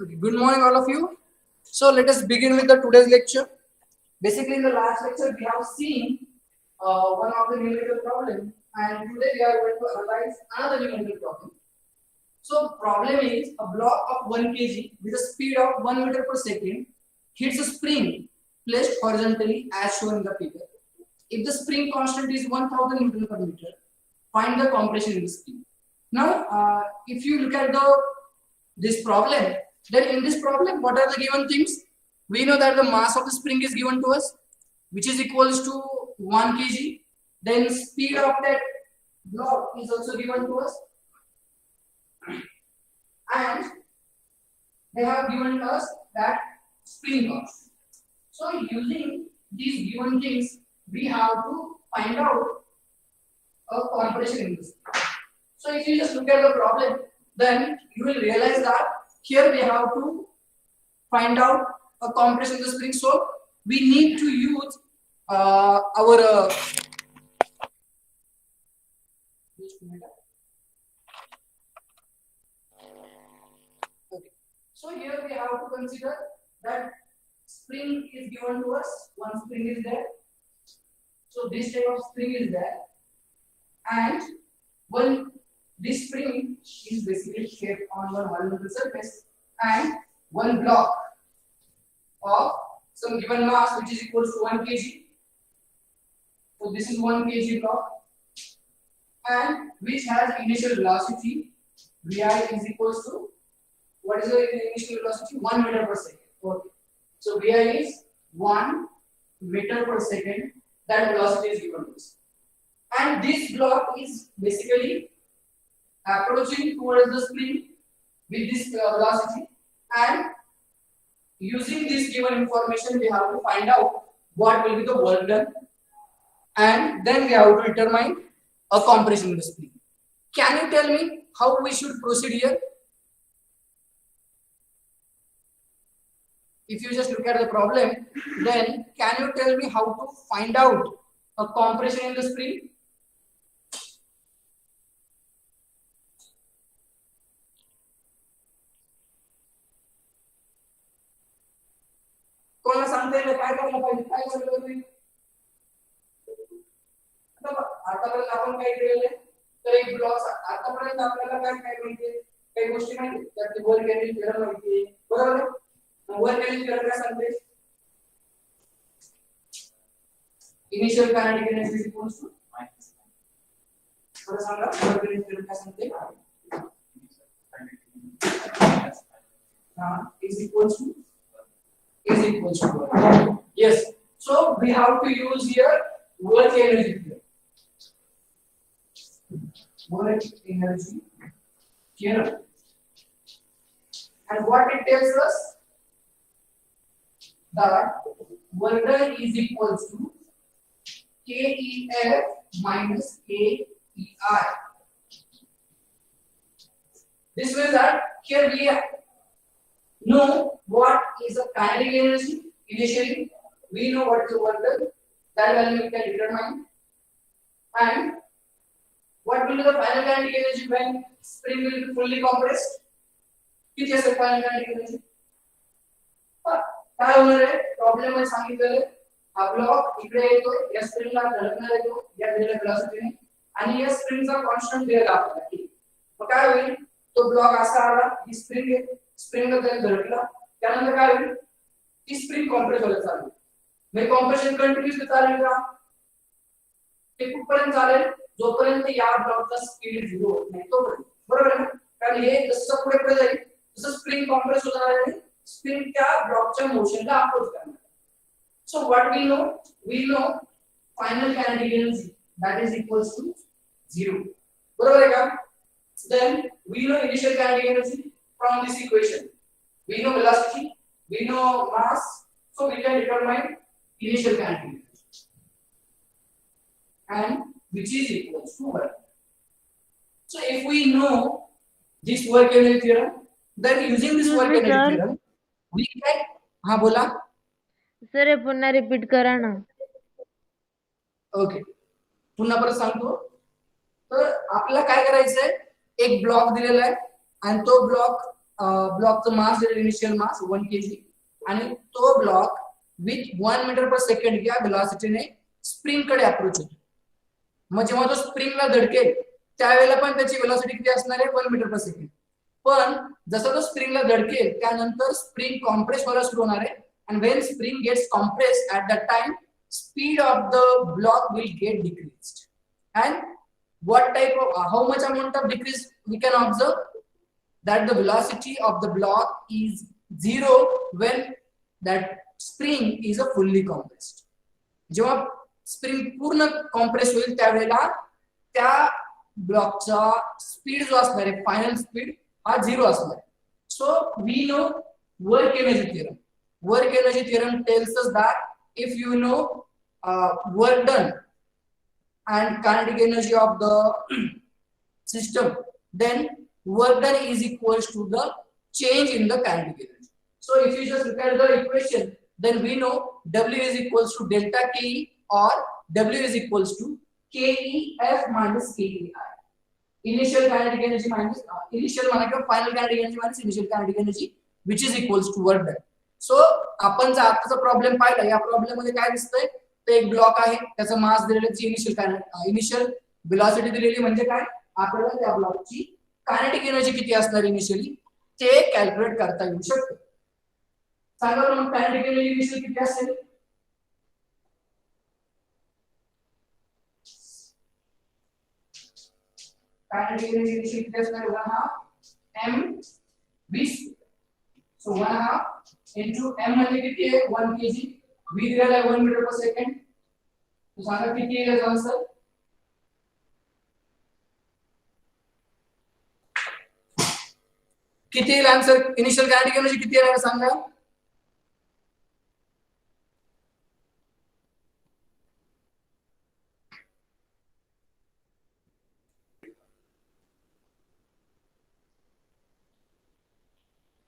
Okay, good morning, all of you. So let us begin with the today's lecture. Basically, in the last lecture, we have seen one of the numerical problem, and today we are going to analyze another numerical problem. So, problem is a block of 1 kg with a speed of 1 meter per second hits a spring placed horizontally as shown in the figure. If the spring constant is 1000 Newton per meter, find the compression in the spring. Now, if you look at this problem, then in this problem, what are the given things? We know that the mass of the spring is given to us, which is equals to 1 kg. Then speed of that block is also given to us, and they have given us that spring constant. So using these given things, we have to find out a compression in this. So if you just look at the problem, then you will realize that here we have to find out a compression in the spring. So we need to use our okay. So here we have to consider that spring is given to us. One spring is there. So this type of spring is there, and this spring is basically kept on one horizontal surface, and one block of some given mass which is equal to 1 kg. So this is 1 kg block, and which has initial velocity vi is equals to, what is the initial velocity? 1 meter per second. Okay. So vi is 1 meter per second. That velocity is given to us, and this block is basically approaching towards the spring with this velocity, and using this given information we have to find out what will be the work done, and then we have to determine a compression in the spring. Can you tell me how we should proceed here? If you just look at the problem, then can you tell me how to find out a compression in the spring? कोणाला सांगता येईल काय करायला पाहिजे, काय करायला पाहिजे? आतापर्यंत आपण काय केलेलं आहे, तर एक ब्लॉक आतापर्यंत आपल्याला काय काय माहिती, काही गोष्टी माहिती, त्यात वर गॅलिन थेरम माहिती, बरोबर आहे? वर गॅलिन थेरम काय सांगते? Initial kinetic energy equals to थोडं सांगा, वर गॅलिन थेरम काय सांगते? is equals to 1. Yes. So we have to use here work energy theorem. Work energy theorem. And what it tells us, that work done is equals to KEF minus KEI. This means that here we know what is the kinetic energy initially. We know what is the work done. That value we can determine. And what will be the final kinetic energy when spring will be fully compressed? किती असेल final kinetic energy? काय होणार आहे? Problem मध्ये सांगितलेलं आहे, हा block इकडे येतो, या स्प्रिंगला धडकणार येतो या दिलेल्या वेलोसिटीने, आणि या स्प्रिंगचा कॉन्स्टंट दिलेला आपल्याला. मग काय होईल? तो ब्लॉक असा आला, ही स्प्रिंग आहे, स्प्रिंगला त्याने धडकला, त्यानंतर काय होईल? ती स्प्रिंग कॉम्प्रेस व्हायला चालू. मग कॉम्प्रेशन कंटिन्यूअसली चालेल का? ते कुठपर्यंत चालेल? जोपर्यंत या ब्लॉकचा स्पीड 0 होत नाही तोपर्यंत, बरोबर आहे? कारण हे जसं पुढे पुढे जाईल तसं स्प्रिंग कॉम्प्रेस होणार आहे, स्प्रिंग त्या ब्लॉकच्या मोशनला अपोज करणार. So what we know final kinetic energy that is equals to 0, बरोबर आहे का? Then we know initial kinetic energy from this equation. We know velocity, we know mass, so we can determine initial kinetic energy, and which is equals to 1. So if we know this work energy theorem, then using this work energy theorem we can हाँ बोला sir हे पुन्हा repeat करा ना. Okay, पुन्हा परत सांगतो. तर आपल्याला काय करायचंय, एक ब्लॉक दिलेला आहे आणि तो ब्लॉक ब्लॉकचं मास इनिशियल मास 1 kg आणि तो ब्लॉक विथ 1 मीटर पर सेकंड या व्हेलॉसिटीने स्प्रिंग कडे अप्रोच होतो. मग जेव्हा तो स्प्रिंगला धडकेल त्यावेळेला पण त्याची व्हेलॉसिटी किती असणार आहे 1 मीटर पर सेकंड. पण जसं तो स्प्रिंगला धडकेल त्यानंतर स्प्रिंग कॉम्प्रेस व्हायला सुरू होणार आहे and when spring gets compressed at that time speed of the block will get decreased. And what type of how much amount of decrease we can observe? That the velocity of the block is 0 when that spring is a fully compressed. जेव्हा spring पूर्ण compress होईल त्यावेळेला त्या ब्लॉकचा speed जो असणार आहे final speed हा 0 असणार आहे. So we know work energy theorem. Work energy theorem tells us that if you know work done and kinetic energy of the system, then work done is equals to the change in the kinetic energy. So if you just look at the equation, then we know W is equals to delta Ke or W is equals to Kef minus Kei. Initial kinetic energy minus initial final kinetic energy minus initial kinetic energy, which is equals to work done. सो आपण जर आताचा problem पाहिला या problem मध्ये काय दिसतंय तर एक ब्लॉक आहे त्याचं मास दिलेलं इनिशियल व्हेलॉसिटी दिलेली म्हणजे काय आपल्याला त्या ब्लॉकची कायनेटिक एनर्जी किती असणार इनिशियली ते कॅल्क्युलेट करता येऊ शकतं. सांगा बरं मग कायनेटिक एनर्जी इनिशियल किती असेल? कायनेटिक एनर्जी इनिशियल किती असणार 1/2 m v. So 1/2 into m म्हणजे किती आहे 1 kg, v दिलेला आहे 1 मीटर पर सेकंड. तो सांगा किती येईल आन्सर? किती येईल आन्सर? इनिशियल कायनेटिक एनर्जी किती आहे सांगा?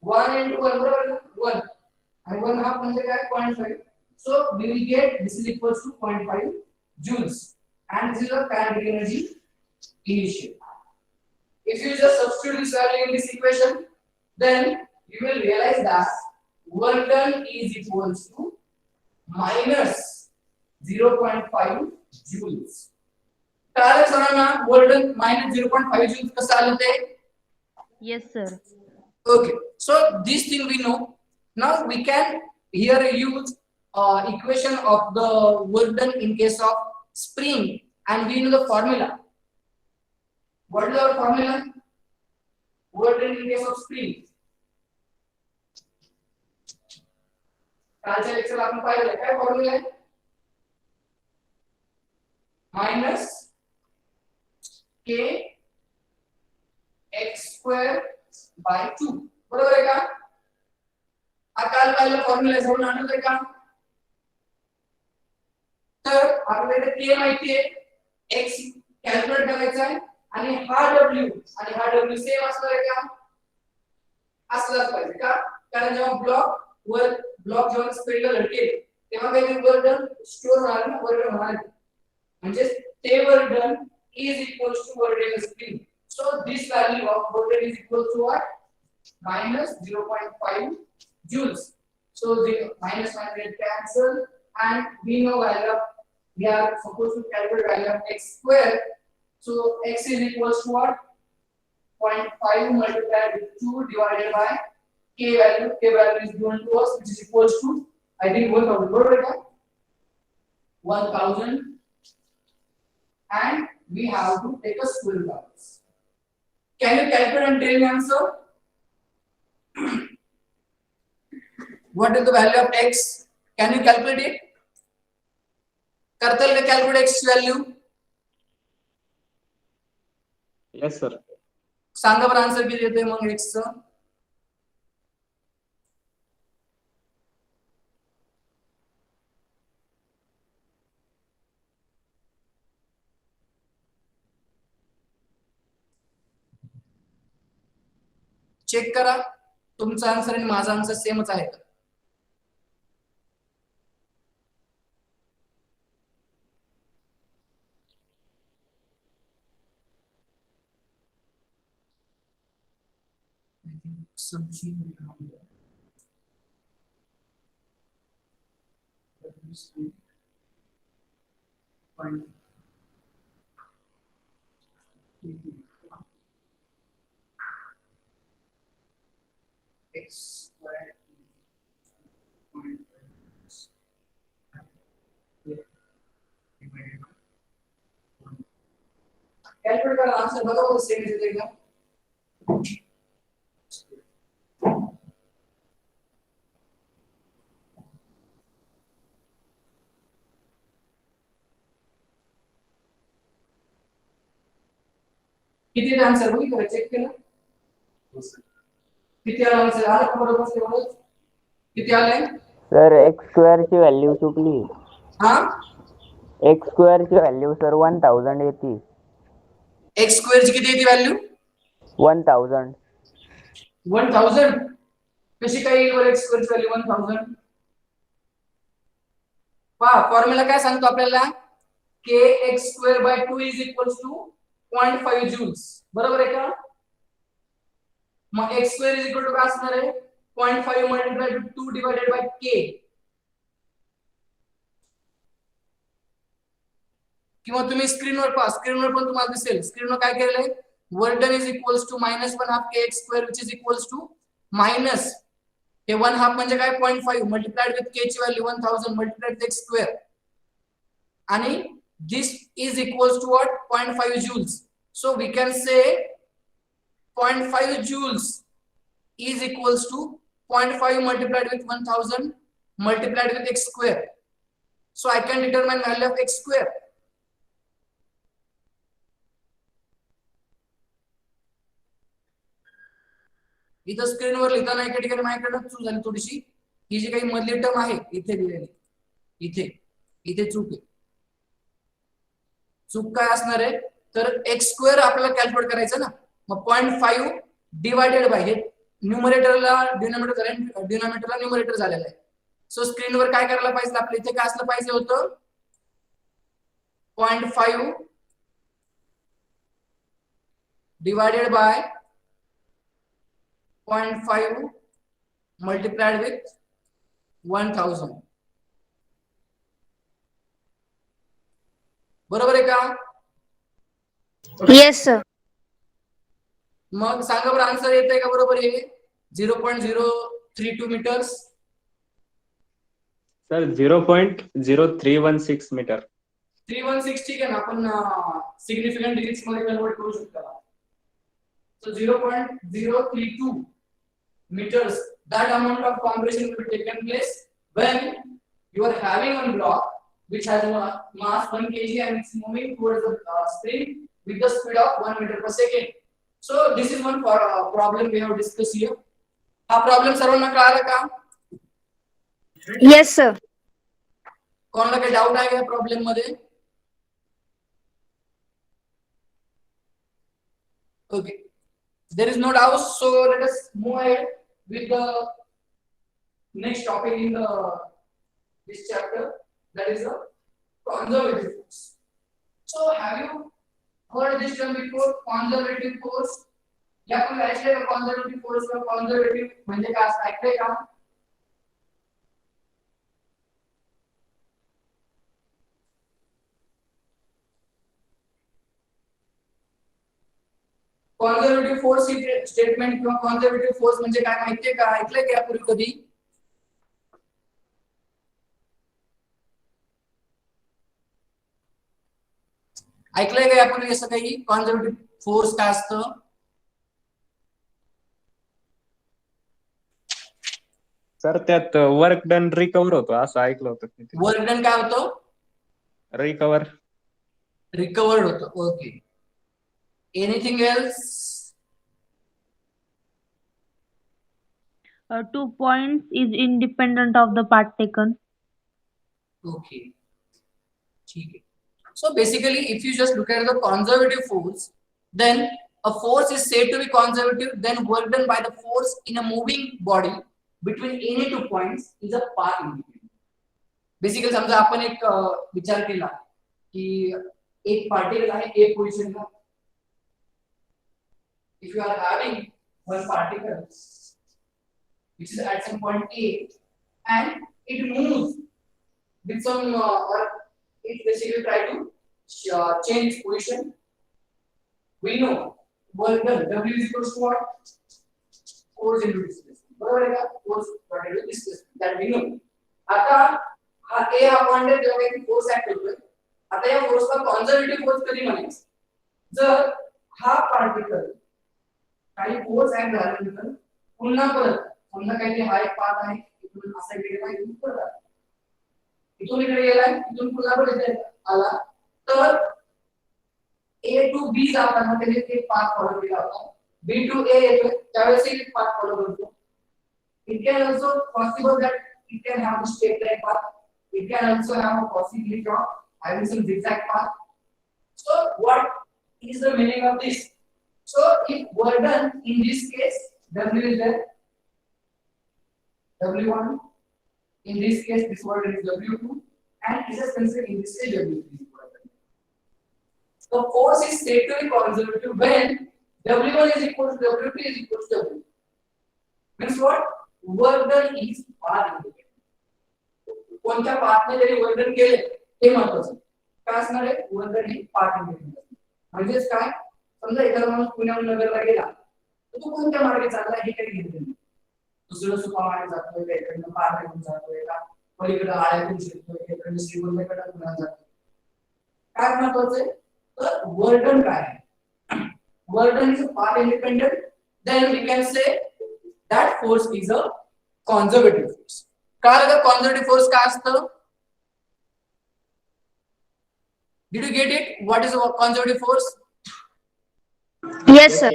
वन into 1 बरोबर 1 आणि 1/2 म्हणजे काय 0.5. So we will get this is equals to 0.5 joules and this is the kinetic energy initial. If you just substitute this value in this equation, then you will realize that work done is equals to minus 0.5 joules. काय सरांना work done minus 0.5 joules कसं आलं ते? Yes sir. Okay, so this thing we know. Now we can here use equation of the work done in case of spring and we know the formula. What is our formula? Work done in case of spring. कालच्या lecture आपण पाहिलं काय formula आहे? Minus k x square by 2 बरोबर आहे का? काल पाहिलं फॉर्म्युला जाऊन आठवतंय का? तर आपल्याला k माहिती आहे x कॅल्क्युलेट करायचा आहे आणि हा w आणि हा w सेम असणार आहे का? असलाच पाहिजे का? कारण जेव्हा ब्लॉक जेव्हा स्पीडला धडकेल तेव्हा काही वर्क डन स्टोअर होणार ना वर्क डन होणार म्हणजे ते work done is equals to work done spring. So this value of work done is equal to what? Minus 0.5 joules. So the minus get cancel and we know value of we are supposed to calculate value of x square. So x is equals to what? 0.5 multiplied with 2 divided by k value. K value is given to us which is equals to I think 1000. 1000 and we have to take a square root of this. Can you calculate and tell me answer? What is the value of x? Can you calculate it? करता येईल का calculate x value? Yes sir. सांगा बरं answer किती येते मग x चं? Check करा तुमचा answer आणि माझा आन्सर सेमच आहे का? सब्जी बनाऊंगा। X square कैलकुलेट का आंसर बताओ सेम दे देगा। किती आंसर बघी करा चेक केलं किती आला आन्सर आला का बरोबर तेवढं किती आले सर एक्स स्क्वेअर ची व्हॅल्यू चुकली. हां एक्स स्क्वेअर ची व्हॅल्यू सर 1000 येते. x स्क्वेअर ची किती येते व्हॅल्यू 1000. 1000 कशी काय येईल x स्क्वेअर ची व्हॅल्यू 1000 पहा फॉर्म्युला काय सांगतो आपल्याला kx square by 2 is equals to 0.5 joules बरोबर आहे का मग x square is equal to काय असणार आहे 0.5 multiply to 2 divided by k किंवा तुम्ही स्क्रीनवर पहा स्क्रीनवर पण तुम्हाला दिसेल स्क्रीनवर काय केलेलं आहे work done is equals to -1/2 kx square which is equals to minus हे 1/2 म्हणजे काय 0.5 मल्टिप्लाइड विथ k ची value 1000 multiplied with x square आणि this is equals to what 0.5 joules so we can say 0.5 joules is equals to 0.5 multiplied with 1000 multiplied with x square so I can determine value of x square इथं स्क्रीनवर लिहिताना एका ठिकाणी माझ्याकडे चूक झाली थोडीशी ही जी काही मधली टर्म आहे इथे दिलेली इथे चूक आहे चूक काय असणार आहे तर x स्क्वेअर आपल्याला कॅल्क्युलेट करायचं ना मग 0.5 डिवाइडेड बाय हे न्यूमरेटरला डिनॉमिनेटरला न्यूमरेटर झालेला आहे सो स्क्रीनवर काय करायला पाहिजे आपल्या इथे काय असलं पाहिजे होतं 0.5 डिवाइडेड बाय 0.5 multiplied with 1000 बरोबर आहे का Yes, sir. मग सांगा बरं आन्सर येतंय का बरोबर आहे 0.032 मीटर्स सर 0.0316 मीटर 316 ठीक आहे ना आपण सिग्निफिकंट डिजिट्स मध्ये कन्वर्ट करू शकतो सो 0.032 meters that amount of compression will be taken place when you are having one block which has a mass 1 kg and it's moving towards the spring with the speed of 1 meter per second so this is one problem we have discussed here हा problem सर्वांना कळाला का Yes, sir. कोणाला काही doubt आहे का problem मध्ये okay there is no doubt so let us move ahead with the next topic in this chapter that is the conservative force so have you heard this term before conservative force या पण ऐकलंय का conservative force का conservative म्हणजे काय असं ऐकलंय का कॉन्झर्वेटिव्ह फोर्स ही स्टेटमेंट किंवा कॉन्झर्वेटिव्ह फोर्स म्हणजे काय माहितीये का ऐकलंय का यापूर्वी कधी ऐकलंय का यापूर्वी असं काही कॉन्झर्वेटिव्ह फोर्स काय असतं सर त्यात वर्क डन रिकवर होतो असं ऐकलं होतं वर्क डन काय होतं रिकवर्ड होतं okay anything else 2 points is independent of the part taken. Okay. ठीक है. So basically, if you just look at the conservative force, then a force is said to be conservative. Then work done by the force in a moving body between any two points is a path independent. Basically, समजा आपण एक विचार केला की एक particle आहे A पोझिशनला. If you are having one particle which is at some point A, and it moves with some or it basically try to change its position. We know work done W is equals to what? Force into displacement. बरोबर आहे का? Force into displacement. That we know. आता हा A हा point आहे जेव्हा काही force act होतोय. आता या फोर्सला कॉन्झर्वेटिव्ह फोर्स कधी म्हणायचं? जर हा पार्टिकल काही फोर्स ऍक्ट झाल्यानंतर पुन्हा परत समजा काही हा एक पाथ आहे इथून असा गेलेला आहे इथून परत आला. इथून इकडे गेलाय इथून पुन्हा परत इथे आला तर A to B जाताना त्याने ते पाथ फॉलो केला होता. B to A येतोय त्यावेळेस एक पाथ फॉलो करतो. It can also possible that it can have a straight line path. It can also have a possibility of having some zigzag path. So what is the meaning of this? So if work done in this case W is there, W1. In this case this work is W2 and it is considered in this case W3. The force is said to be conservative when W1 is equal to W2 is equal to W. Means what? Work done is path independent. कोणत्या पाथने जरी work done केले हे महत्त्वाचं. काय असणार आहे? Work done हे path independent. म्हणजेच काय? समजा एखादा माणूस पुण्याहून नगरला गेला तर तो कोणत्या मार्गे चालला हे काही घेत नाही. दुसरं सुपा मार्गे जातोय का इकडनं पार्कमधून जातोय का पलीकडे आळ्यातून शिरतोय इकडनं श्रीगोंद्याकडे पुन्हा जातोय. काय महत्त्वाचं आहे? तर वर्क डन काय आहे? Work done is a path independent, then we can say that force is a conservative force. काय आहे conservative force काय असतं? Did you get it? What is a conservative force? Yes, sir.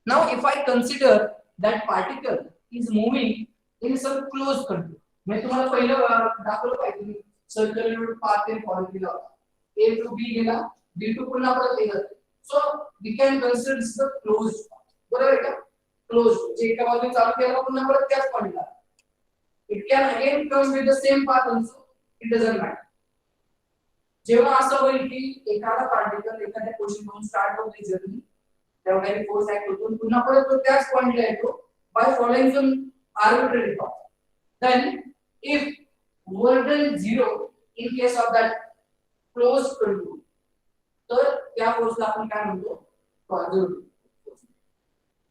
Now if I consider that particle is moving in some closed contour. मैं तुम्हाला पहिलं दाखवलं पाहिजे circular path ने फॉलो केला होता. A to B गेला B to पुन्हा परत A जातो. So we can consider this the closed path. बरोबर आहे का? Closed जे एका बाजूने चालू केला पुन्हा परत त्याच पॉइंटला. It can again come with the same path also. It doesn't matter. जेव्हा असं होईल की एखादा पार्टिकल एखाद्या पोझिशनवरून स्टार्ट होते जर्नी तेव्हा काही फोर्स ऍक्ट होतो पुन्हा परत तो त्याच पॉइंटला येतो by following some arbitrary path. Then if work done 0 in case of that closed contour तर त्या फोर्सला आपण काय म्हणतो? Conservative force.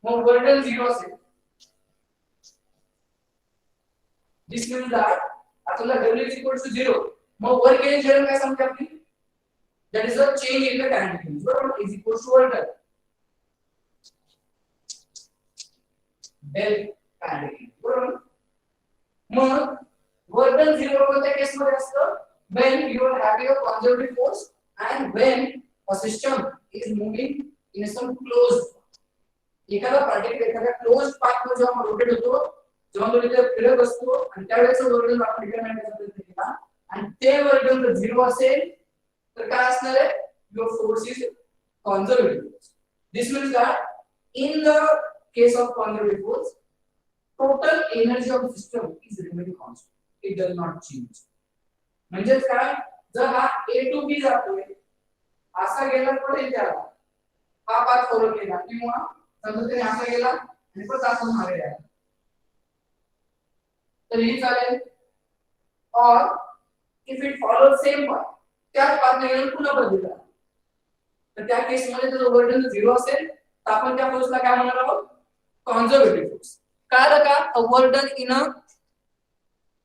मग वर्क डन 0 असेल. This means that आपल्याला W is equal to 0. Mug work केले जेव्हा काय सांगते आपली? That is a change in the kinetic energy. बरोबर is equal to work done. Del kinetic energy. बरोबर. मग वर्क डन 0 कोणत्या केस मध्ये असतं? When you are having a conservative force and when a system is moving in some closed path. एखादा particle एखाद्या closed path मध्ये जेव्हा rotate होतो जेव्हा तो तिथे फिरत असतो आणि त्यावेळेस वर्क डन आपण डिटरमाइन करण्याचा प्रयत्न केला आणि ते वर्क डन जर 0 असेल तर काय असणार आहे? Your force is conservative force. This means that in the case of conservative force total energy of the system is remain constant. It does not change. म्हणजे काय? जर हा A to B जातोय असा गेला तर इथे आला हा पाथ फॉलो केला किंवा समजा त्याने असा गेला आणि परत असा मागे आला तर हे चालेल. और if it follow same path त्याच पाथने गेला पुन्हा परत दिला तर त्या केस मध्ये जर वर्क डन 0 असेल तर आपण त्या फोर्सला काय म्हणणार आहोत? Conservative force. कारण का a work done in a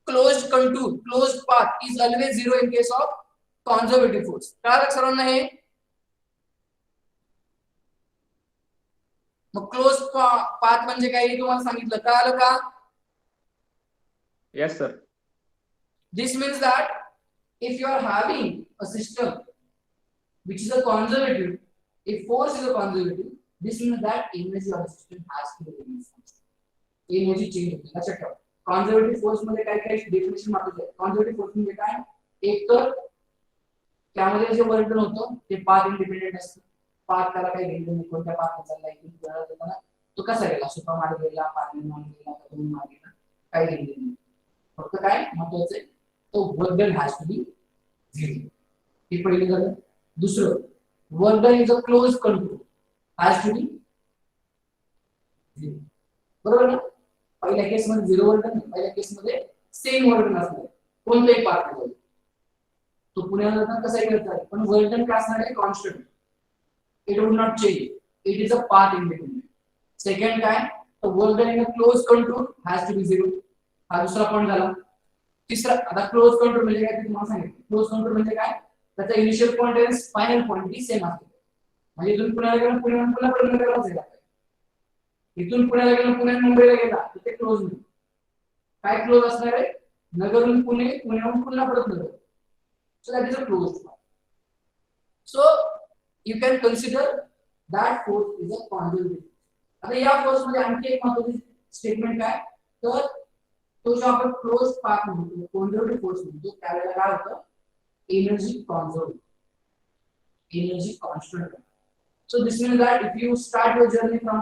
closed contour closed path is always 0 in case of conservative force. कारण सर्वांना हे मग क्लोज पाथ म्हणजे काय हे तुम्हाला सांगितलं कळलं का? Yes, sir. This means that if you are having a system which is a conservative, if force is a conservative, this means that energy of the system has to be released. Energy change होते. लक्षात ठेवा. Conservative force मध्ये काय काय definition माहिती आहे? Conservative force म्हणजे काय? एक तर त्यामध्ये जे वर्क डन होतं ते पाथ इंडिपेंडेंट असतं. पाथ त्याला काही घेणं नाही कोणत्या पाथने चाललाय की त्याला तो कसा गेला सुपर मार्ग गेला पाथने मार्ग गेला का दोन मार्ग गेला काही घेणं नाही. फक्त काय महत्त्वाचं आहे तो work done has to be 0. हे पहिलं झालं. दुसरं work done is a close control has to be 0. बरोबर ना? पहिल्या केस मध्ये 0 वर्क नाही, पहिल्या केस मध्ये सेम वर्क नसणार कोणताही पार्टिकल तो पुण्याला जाताना कसा करतात पण वर्क डन असणार आहे constant it will not change it is a path independent second काय तो work done in a closed contour has to be 0 हा दुसरा पॉइंट झाला तिसरा आता क्लोज कंट्रोल म्हणजे काय ते तुम्हाला सांगितलं क्लोज कंट्रोल म्हणजे काय त्याचा इनिशियल पॉइंट आणि फायनल पॉइंट ही सेम असते म्हणजे इथून पुण्याला गेलो पुण्याहून पुन्हा करायला जायला इथून पुण्याला गेलो पुण्याहून मुंबईला गेला तिथे क्लोज नाही काय क्लोज असणार आहे नगरहून पुणे पुण्याहून पुन्हा परत Nagar so that is a close so you can consider that force is a conservative आता या फोर्स मध्ये आणखी एक महत्त्वाची स्टेटमेंट काय तर तो जो आपण क्लोज पाथ म्हणतो कॉन्झर्वेटिव्ह फोर्स म्हणतो त्यावेळेला काय होतं energy conserve energy constant so this means that if you start your journey from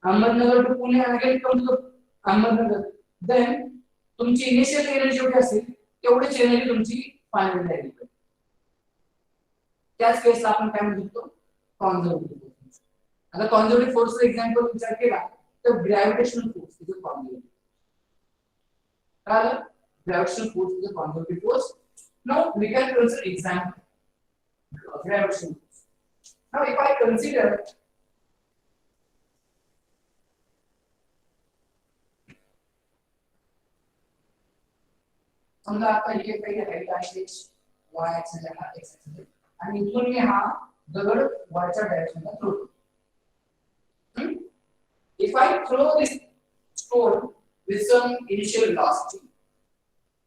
Ahmednagar to Pune and again come to Ahmednagar then तुमची इनिशियल एनर्जी जेवढी असेल तेवढीच एनर्जी तुमची फायनल राहील त्याच केसला आपण काय म्हणतो कॉन्झर्वेटिव्ह फोर्स आता कॉन्झर्वेटिव्ह फोर्सचा एक्झाम्पल विचार केला तर gravitational force is a conservative gravitational force is a conservative force. Now we can consider example of gravitational force. Now if I consider समजा आता इथे काही हाईट आहे y ऍक्सिस आहे हा x ऍक्सिस आणि इथून मी हा दगड y च्या डायरेक्शनला थ्रो करतो if I throw this stone with some initial velocity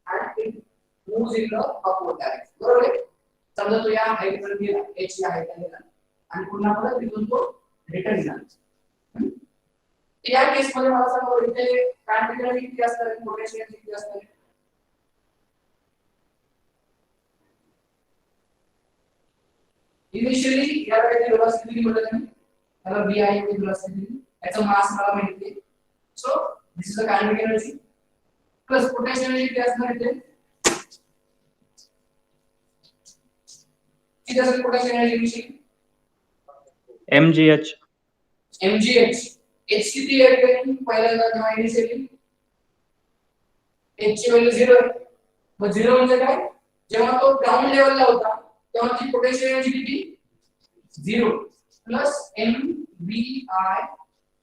and it moves in the upward direction बरोबर आहे समजा तो या हाईट वर गेला h या हाईट ला आणि पुन्हा परत तिथून तो रिटर्न झाला या केस मध्ये मला सांगा इथे कांटिन्यूटी किती असणार पोटेन्शियल किती असणार इनिशियली याला काही वेलोसिटी दिली होती त्याला vi ची वेलोसिटी दिली याचा मास मला माहिती आहे सो this is the kinetic energy plus potential energy किती असणार इथे किती असेल potential energy विषयी mgh mgh h किती आहे पहिल्यांदा जेव्हा इनिशियली h ची व्हॅल्यू 0 आहे मग 0 म्हणजे काय जेव्हा तो ग्राउंड लेवलला होता तेव्हा ती पोटेन्शियल एनर्जी किती 0 plus mvi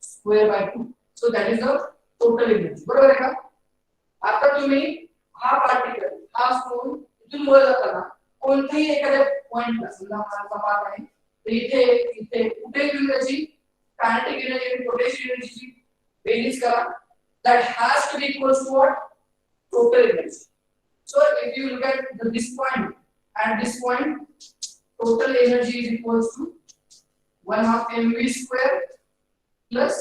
square by 2 so that is the total energy बरोबर आहे का आता तुम्ही हा पार्टिकल हा स्टोन इथून वर जाताना कोणत्याही एखाद्या पॉइंटला समजा हा पाथ आहे तर इथे इथे कुठे तुम्ही त्याची कायनेटिक एनर्जी आणि पोटेन्शियल एनर्जीची बेरीज करा that has to be equals to what total energy so if you look at this point and this point total energy is equals to 1/2 mv square plus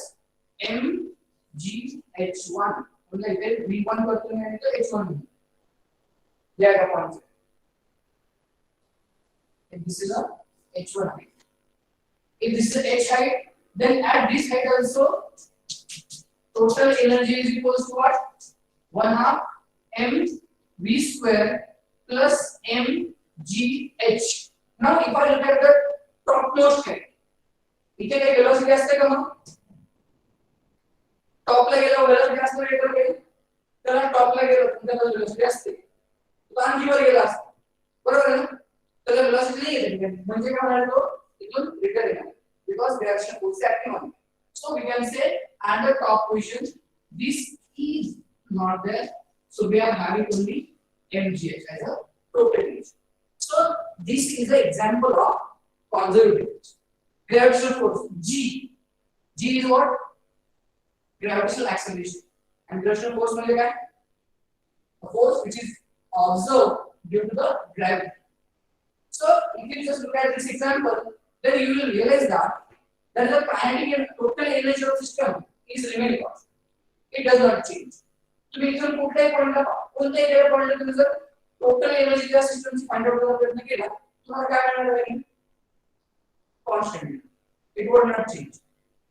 mgh1 मतलब इधर v1 करते हैं तो h1 दिया गया point if this is a h1 height if this is a h height then at this height also total energy is equals to what 1/2 mv square plus mgh now if I look at the topmost height इथे काही velocity असते का मग टॉपला गेला velocity असते rater गेला त्याला टॉपला गेला तुमच्याकडे वेलोसिटी असते तो आणखी वर गेला असतो बरोबर आहे त्याला वेलोसिटी नाही येते म्हणजे काय होणार तो इथून रिटर्न येणार बिकॉज ग्रॅव्हिटेशन फोर्स ऍक्टिव्ह आहे so we can say at the top position this is not there so we are having only mgh as a total energy so this is the example of conservative gravitational force g is what gravitational acceleration and gravitational force म्हणजे काय a force which is observed due to the gravity so if you just look at this example then you will realize that the kinetic and total energy of system is remaining constant it does not change तुम्ही इथून कुठल्याही पॉइंटला कोणत्याही एका पॉइंटला तुम्ही जर total energy या सिस्टमची फाइंड आउट करण्याचा प्रयत्न केला तुम्हाला काय मिळणार आहे constant it would not change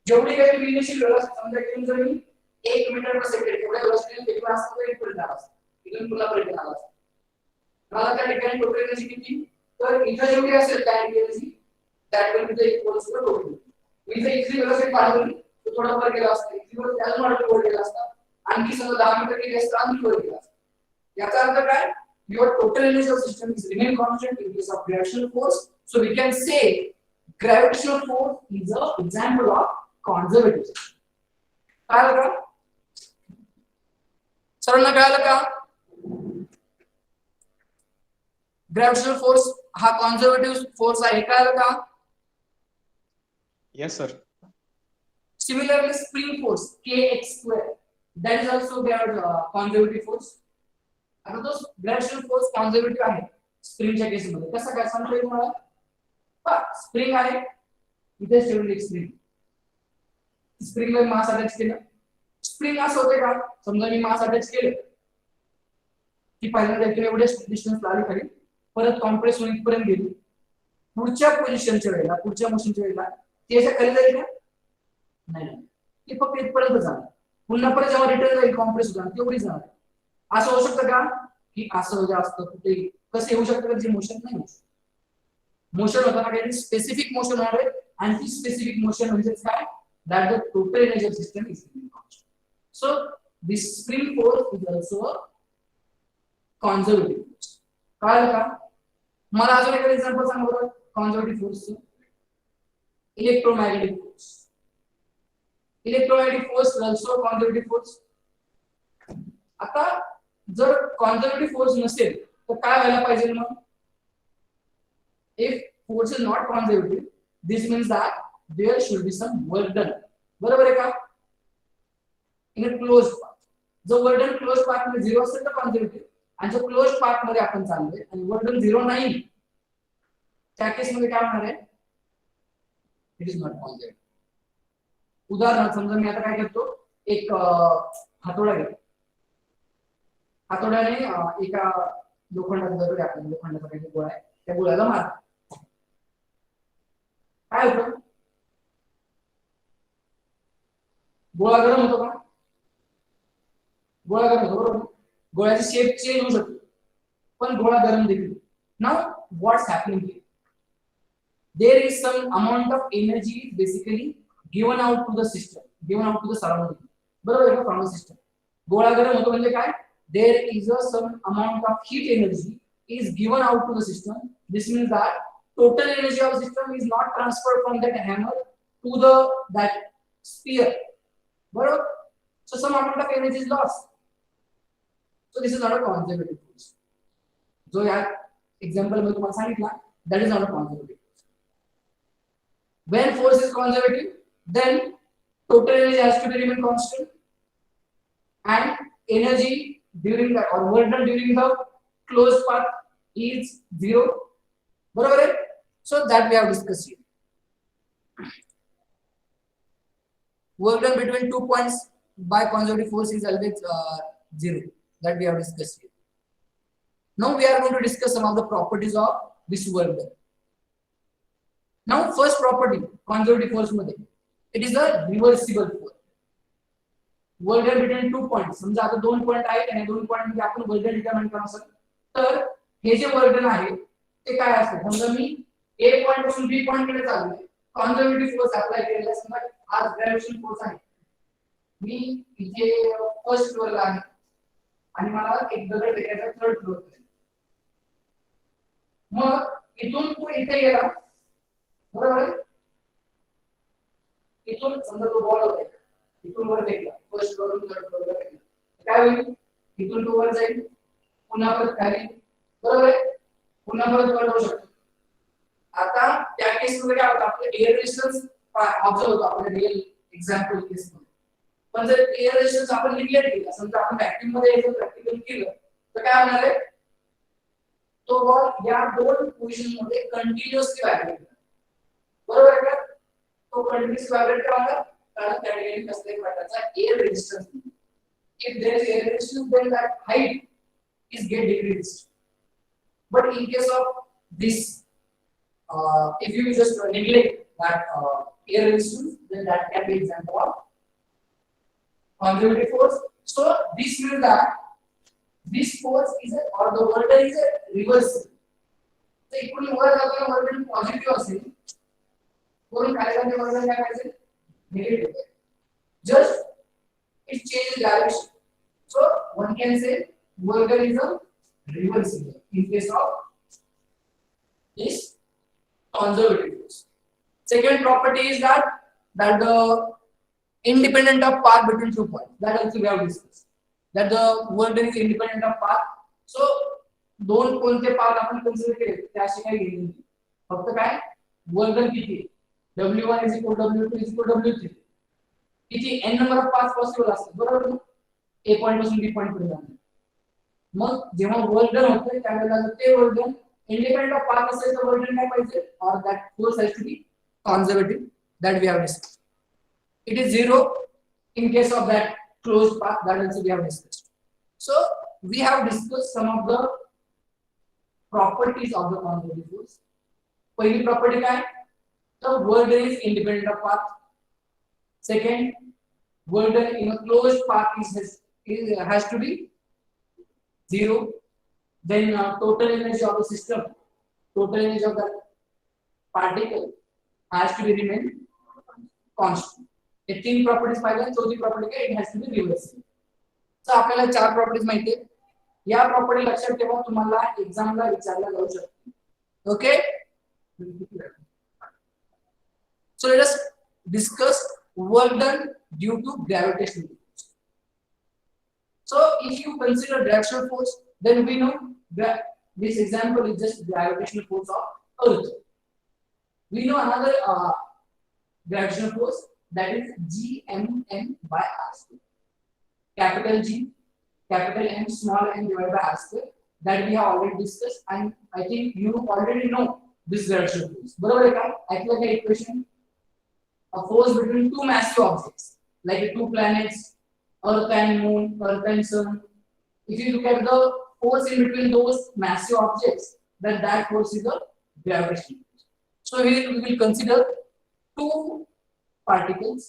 जेवढी काही तुम्ही इनिशियल वेलोसिटी समजा की जर मी 1 मीटर पर सेकंड एवढ्या वेलोसिटीने फेकला असता तर एक पडला असता इथून पुन्हा परत आला असता मला त्या ठिकाणी टोटल एनर्जी किती तर इथे जेवढी असेल kinetic energy that will be the equals to total मी जर इथली वेलोसिटी वाढवली तो थोडा वर गेला असता इथली वेलोसिटी अजून वाढवली वर गेला असता आणखी समजा 10 मीटर केली असता आणखी वर गेला. याचा अर्थ काय? Your total energy of system is remain constant in case of gravitational force. So we can say gravitational force is an example of conservative. कळलं का? सर्वांना कळलं का? ग्रॅव्हिटेशनल फोर्स हा कॉन्झर्वेटिव्ह फोर्स आहे. कळलं का? Yes sir. Similarly, spring force kx square that is also conservative force. आता तो ग्रॅव्हिटेशनल फोर्स कॉन्झर्वेटिव्ह आहे स्प्रिंगच्या केस मध्ये. कसं काय सांगता येईल मला? स्प्रिंग आहे, इथे ठेवली एक स्प्रिंग, स्प्रिंगला मास अटॅच केलं. स्प्रिंग असं होते का? समजा मी मास अटॅच केलं की पहिल्यांदा इथे एवढे डिस्टन्स आली खाली, परत कॉम्प्रेस होऊन इथपर्यंत गेली. पुढच्या पोझिशनच्या वेळेला, पुढच्या मोशनच्या वेळेला त्याच्या खाली जाईल का? नाही, ते फक्त इथपर्यंत जाणार. पुन्हा परत जेव्हा रिटर्न जाईल कॉम्प्रेस होणार तेवढी जाणार. असं होऊ शकतं का की असं जास्त कुठे कसं येऊ शकतं का? जे मोशन नाही होऊ शकत. मोशन होताना काही स्पेसिफिक मोशन होणार आहे आणि ती स्पेसिफिक मोशन म्हणजे काय? That the total energy of system is constant. So this spring force is also conservative force. कळलं का? मला अजून एक एक्झाम्पल सांगा बरं कॉन्झर्वेटिव्ह फोर्सचं. Electromagnetic force. Electromagnetic force is also conservative force. आता जर कॉन्झर्वेटिव्ह फोर्स नसेल तर काय व्हायला पाहिजे मग? If force is not conservative, this means that there should be some work done. बरोबर आहे का? In a closed path. जो वर्क डन क्लोज पाथ मध्ये 0 असेल तर कॉन्झर्वेटिव्ह, आणि जो क्लोज पाथ मध्ये आपण चाललोय आणि वर्क डन 0 नाही, त्या केस मध्ये काय होणार आहे? It is not conservative. उदाहरणार्थ समजा मी आता काय करतो, एक हातोडा घेतो. हातोड्याने एका लोखंडाचा दगड आहे, आपल्या लोखंडाचा काही गोळा आहे, त्या गोळ्याला मार. काय होतं? गोळा गरम होतो का? गोळा गरम होतो बरोबर. गोळ्याची शेप चेंज होऊ शकते पण गोळा गरम देखील. Now what's happening here? There is some amount of energy basically given out to the system, given out to the surrounding. बरोबर आहे का? From the system. गोळा गरम होतो म्हणजे काय? There is a some amount of heat energy is given out to the system. This means that total energy of the system is not transferred from that hammer to that sphere. Bro, so some amount of energy is lost. So this is not a conservative force. जो या example में तुम्हाला सांगितला, that is not a conservative force. When force is conservative, then total energy has to be remain constant, and energy during the or work done during the closed path is 0. बरोबर आहे? So that we have discussed here. Work done between 2 points by conservative force is always 0. That we have discussed here. Now we are going to discuss some of the properties of this work done. Now first property conservative force मध्ये, it is a reversible force. Work done between 2 points. समजा आता 2 point आहेत आणि 2 point मध्ये आपण work done determine करायचं असेल तर हे जे वर्क डन आहे ते काय असते? समजा मी A पॉइंट पासून B पॉइंट कडे चाललोय, कॉन्झर्वेटिव्ह फोर्स अप्लाय केलेला. समजा आज ग्रॅव्हिटेशनल फोर्स आहे, मी इथे फर्स्ट फ्लोअरला आहे आणि मला एक दगड फेकायचा थर्ड फ्लोअर पर्यंत. मग इथून तो इथे गेला, बरोबर आहे? इथून समजा तो बॉल होता, इथून वर फेकला, फर्स्ट फ्लोअर थर्ड फ्लोअर फेकला, काय होईल? इथून तो वर जाईल, पुन्हा परत खाली, बरोबर आहे? पुन्हा परत वर जाऊ शकतो. आता त्या केस मध्ये काय होतं? आपलं एअर रेजिस्टन्स ऑब्झर्व होतो आपल्या रिअल एक्झाम्पल केस मध्ये. पण जर एअर रेजिस्टन्स आपण निग्लेक्ट केला, समजा आपण व्हॅक्यूम मध्ये याचं प्रॅक्टिकल केलं तर काय होणार आहे? तो बॉल या दोन पोझिशन मध्ये कंटिन्युअसली व्हायब्रेट करणार. बरोबर आहे का? तो कंटिन्युअसली व्हायब्रेट करणार कारण त्या ठिकाणी कसल्या प्रकारचा air resistance. If there is air resistance, then that height is get decreased. But in case of this, if you just neglect that air resistance, then that can be example of conservative force. So this means that this force is or the work done is a reversal. So इकडून वर जाताना work done positive असेल, वरून खाली जाताना work done काय असेल? Negative. Just it changes direction. can say work done is a reversible in case of this conservative force. Second property is that the independent of path between 2 points. That also we have discussed. That the work done is independent of path. So दोन कोणते path आपण consider केले त्याशी काही घेणे नाही. फक्त काय वर्क डन किती W1 is equal to W2 is equal to W3 किती n number of path possible असतात बरोबर ना A पॉइंट पासून B पॉइंट पर्यंत जाणे. मग जेव्हा वर्क डन होते त्यावेळेला ते work done independent of path असेल तर वर्क डन काय पाहिजे or that force has to be conservative that we have discussed. It is 0 in case of that closed path that also we have discussed. So we have discussed some of the properties of the conservative force. पहिली property काय the work done is independent of path. Second, work done in a closed path has to be 0. Then total energy of the system, total energy of the particle has to be remain constant. ये तीन properties पाहिजे चौथी property काय it has to be reversible. So आपल्याला चार properties माहिती आहेत. या प्रॉपर्टी लक्षात ठेवा तुम्हाला एक्झामला विचारला जाऊ शकते. Okay so let us discuss work done due to gravitational force. So if you consider gravitational force then we know that this example is just gravitational force of earth. We know another gravitational force that is gmn by r square. Capital G, capital M, small m divided by r square that we have already discussed and I think you already know this gravitational force. बरोबर आहे का? ऐकलं का equation? A force between two massive objects like two planets, Earth and Moon, Earth and Sun. If you look at the force in between those massive objects, then that force is the gravitational force. So here we will consider two particles.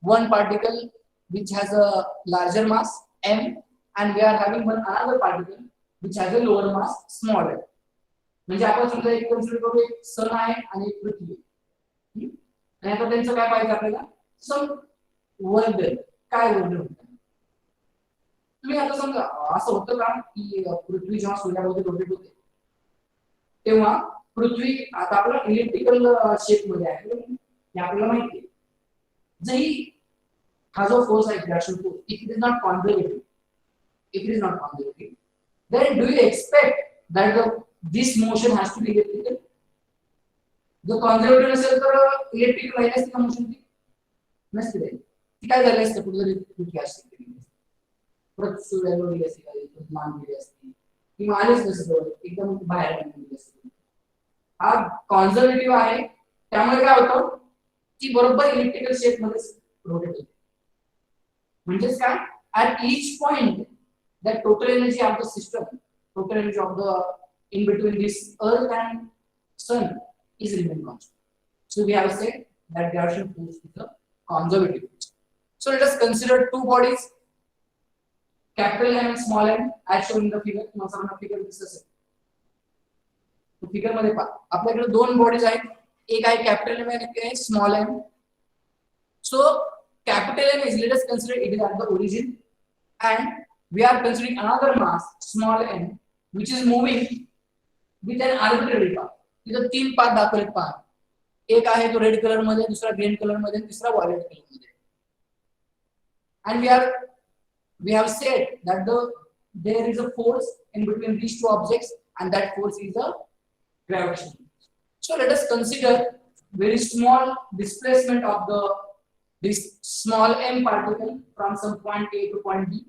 One particle which has a larger mass m, and we are having one another particle which has a lower mass small m. म्हणजे आपण समजा एक consider करू एक सन आहे आणि एक पृथ्वी. आणि आता त्यांचं काय पाहिजे आपल्याला सम वर्क डन काय वर्क डन होतं. तुम्ही आता समजा असं होतं का की पृथ्वी जेव्हा सूर्याभोवती रोटेट होते तेव्हा पृथ्वी आता आपला इलेक्ट्रिकल शेप मध्ये आहे हे आपल्याला माहिती आहे. जरी हा जो फोर्स आहे gravitational force if it is not conservative then do you expect that this motion has to be electrical? जर कॉन्झर्वेटिव्ह नसेल तर इलेक्ट्रिकल राहिली असते का मोशन ती नसते राहिली. ती काय झाली असते कुठेतरी तुटली असते परत सूर्याजवळ गेली असते काही लांब गेली असते किंवा आलीच नसतं एकदम बाहेर गेली असते. हा कॉन्झर्वेटिव्ह आहे त्यामुळे काय होतं की बरोबर इलेक्ट्रिकल शेप मध्ये रोटेट होते. म्हणजेच काय at each point the total energy of the system, total energy of the in between this earth and sun is remain constant. So we have said that gravitational force is a conservative force. So let us consider two bodies, capital M and small m, as shown in the figure. तुम्हाला सर्वांना figure दिसत असेल. तो figure मध्ये पहा आपल्याकडे दोन bodies आहेत, एक आहे capital M आणि एक आहे small m. So capital M is, let us consider it is at the origin, and we are considering another mass small m which is moving with an arbitrary path. इथं तीन path दाखवलेत पहा. एक आहे तो red colour मध्ये, दुसरा green colour मध्ये, तिसरा व्हायलेट कलर मध्ये. And we have said that there is a force in between these two objects, and that force is a gravitation. So let us consider very small displacement of this small m particle from some point A to point B,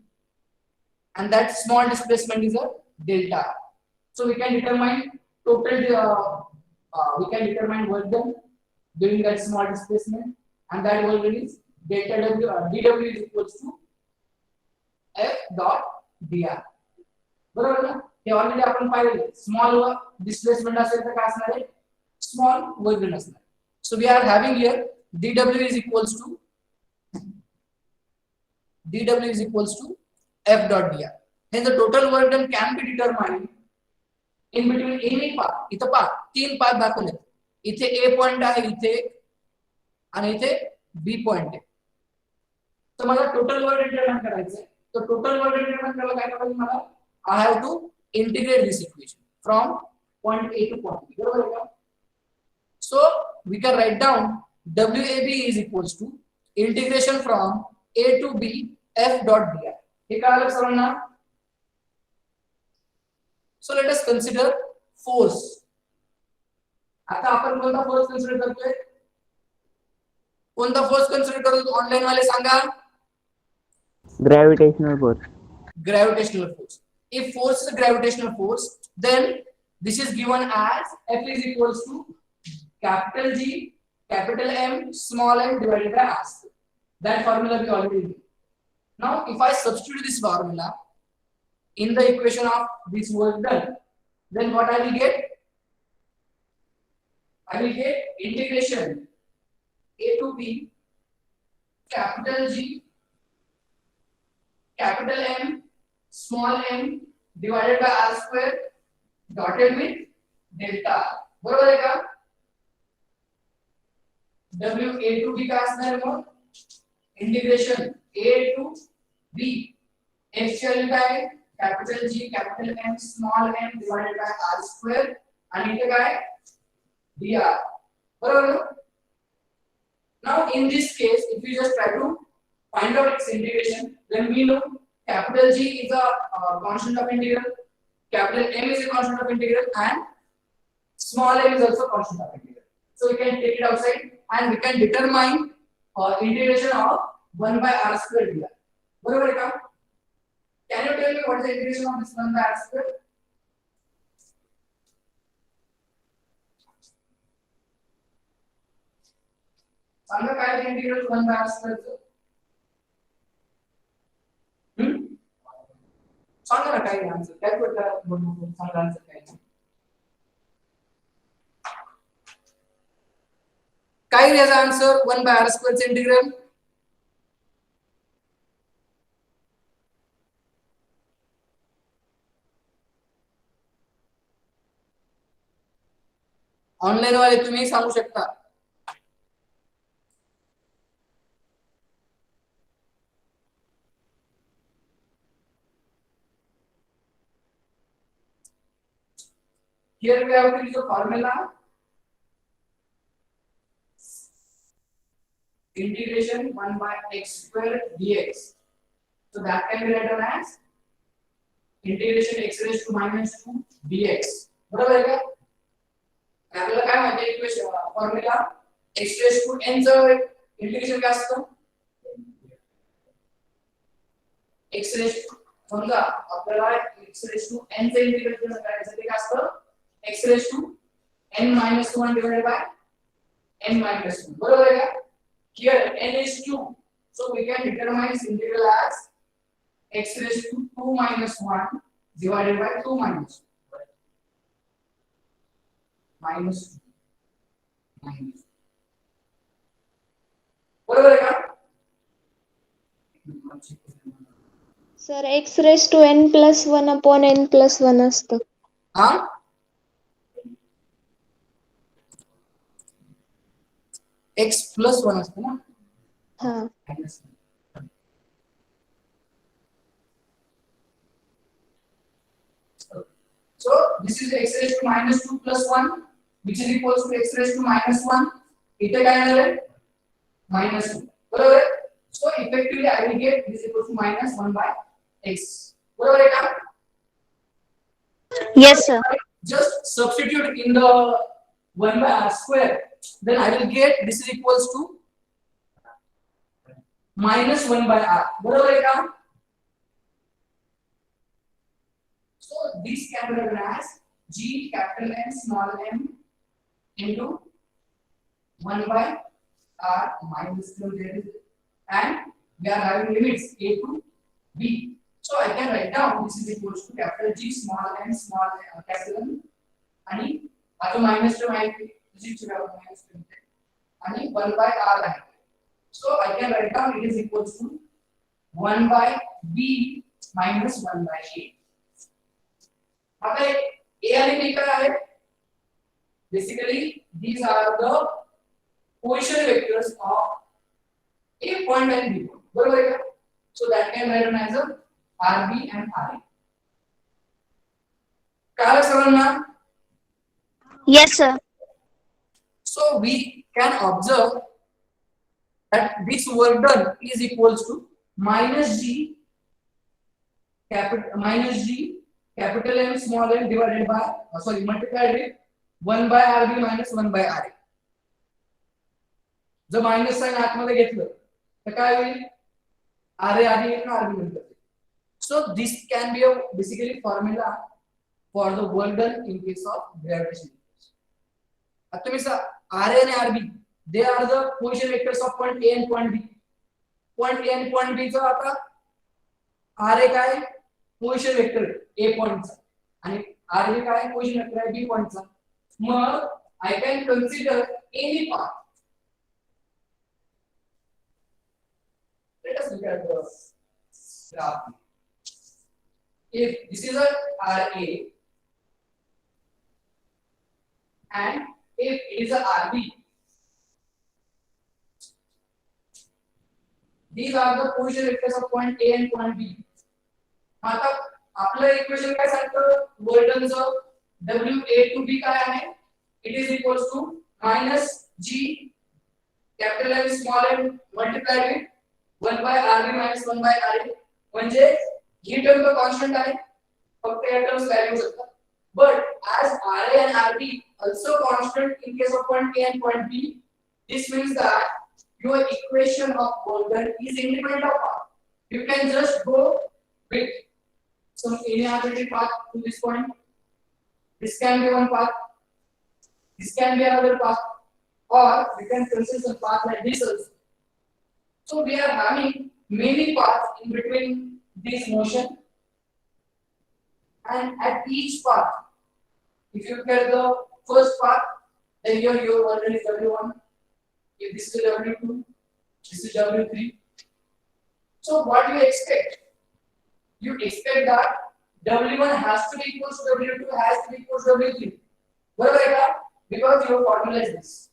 and that small displacement is a delta. So we can determine we can determine work done during that small displacement, and that work done is delta W, dW is equals to F dot dr. बरोबर ना? हे already आपण पाहिलेले. Small displacement असेल तर काय असणार आहे, small work done असणार. So we are having here dW is equals to F dot dr. Hence the total work done can be determined in between any path. इथं पहा तीन पाथ दाखवलेत. इथे A पॉइंट आहे, इथे आणि इथे B पॉइंट आहे. तर मला टोटल वर्क डिटरमाइन करायचं आहे. तो टोटल वर्क डन निर्माण करायला काय करायचं मला? I have to integrate this equation from point A to point B. बरोबर आहे का? So we can write down WAB is equals to integration from A to B F dot dr. हे कळालं सर्वांना? So let us consider force. आता आपण कोणता force consider करतोय? कोणता फोर्स कन्सिडर करतो ऑनलाइन वाले सांगा? Gravitational force. Gravitational force. If force is a gravitational force, then this is given as F is equals to capital G, capital M, small m divided by r square. That formula we already knew. Now, if I substitute this formula in the equation of this work done, then what I will get? I will get integration A to B, capital G, capital M, small m divided by r square dotted with delta. बरोबर आहे का? W A to B का असणार आहे मग? Integration A to B F ची काय? Capital G, capital M, small m divided by r square आणि इथे काय? dr. बरोबर? Now in this case, if you just try to find out its integration, then we know capital G is a constant of integral, capital M is a constant of integral, and small m is also constant of integral. So we can take it outside and we can determine integration of 1 by r square dr. बरोबर है क्या? Can you tell me what is the integration of this 1 by r square? सांगा काय आहे integral 1 by r square चं? सांगा ना काय answer? Calculator बनवून सांगा answer काय आहे? काय आहे याचा आन्सर 1 by r square चे इंटिग्रल? ऑनलाइन वाले तुम्ही सांगू शकता. Here we have to use the formula integration 1 by x square dx. So that can be written as integration x raised to minus 2 dx. बरोबर आहे का? आपल्याला काय माहिती equation formula x raised to n चं इंटिग्रेशन काय असतं? x raised to समजा आपल्याला x raised to n चं इंटिग्रेशन करायचं ते काय असतं? x raised to n minus 1 divided by n minus 1. बरोबर आहे का? Here n is 2, so we can determine this integral as x raised to 2 minus 1 divided by 2 minus 2. Minus 2. Minus. बरोबर आहे का? Sir x raised to n plus 1 upon n plus 1 असतं. हा? x plus 1 असतं ना? हाँ. So this is x raised to minus 2 plus 1 which is equals to x raised to minus 1. इथे काय येणार आहे? minus 2. बरोबर आहे? So effectively I will get this equals to minus 1 by x. बरोबर आहे का? Yes sir. Just substitute in the 1 by r square, then I will get this is equals to minus 1 by r. बरोबर आहे का? So this can be written as g capital N small m into 1 by r minus 2 there is, and we are having limits a to b. So I can write down this is equals to capital G small m small capital M आणि आता minus 2 आहे g ची value minus 2 आणि 1 by r आहे. So I can write down it is equals to 1 by b minus 1 by a. आता a आणि b काय आहे? Basically these are the position vectors of a point and b point. बरोबर आहे का? So that can be written as a RB and RA. कळलं सर्वांना? Yes, sir. So we can observe that this work done is equals to minus G capital M small m divided by multiplied with 1 by RB minus 1 by RA. जर minus sign आतमध्ये घेतलं तर काय होईल? RA आधी येईल ना RB नंतर. So this can be a basically formula for the work done in case of gravitation. आता तुम्ही RA and RB, they are the position vectors of point A and point B. Point A and point B चा आता RA काय position vector A पॉइंटचा आणि RB काय position vector आहे B पॉइंटचा. मग I can consider any path. Let us look at the graph. If this is a RA and if it is a RB, these are the position vectors of point A and point B. आता आपलं equation काय सांगतं? वर्डनचं WA to B काय आहे? It is equals to minus G capital M small m multiplied with 1 by RB minus 1 by RA. म्हणजे ही term तो constant आहे, फक्त या टर्म्स व्हॅल्यूज असतात. But as RA and RB also constant in case of point A and point B, this means that your equation of work done is independent of path. You can just go with some any arbitrary path to this point. This can be one path, this can be another path, or we can consider some path like this also. So we are having many paths in between this motion, and at each path, if you get the first path, then here your work done is W1. If this is W2, this is W3. So what do you expect? You expect that W1 has to be equals to W2 has to be equals to W3. बरोबर आहे का? Because your formula is this.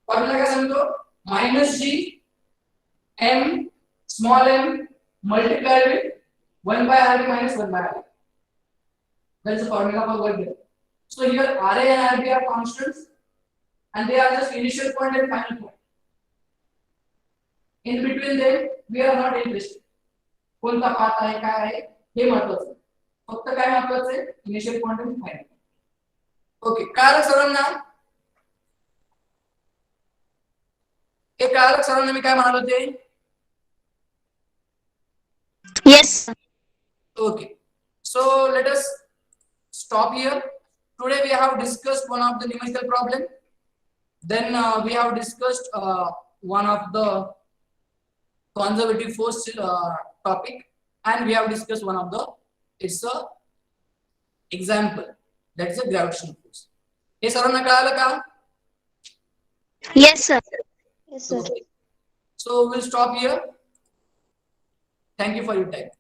Formula काय सांगतो? Minus G M small m multiplied with 1 by RB minus 1 by RB. That is the formula for work done. So here RA and RB are constants, and they are just initial point and final point. In between them, we are not interested. कोणता path आहे काय आहे हे महत्त्वाचं. फक्त काय महत्त्वाचं आहे? Initial point आणि फायनल. ओके, कारक सर्वांना मी काय म्हणालो ते? Yes. Okay, so let us stop here. Today we have discussed one of the numerical problem. Then we have discussed one of the conservative force topic, and we have discussed one of the example, that is a gravitational force. हे सर्वांना कळालं का? Yes, sir. Yes, sir. Okay. So we'll stop here. Thank you for your time.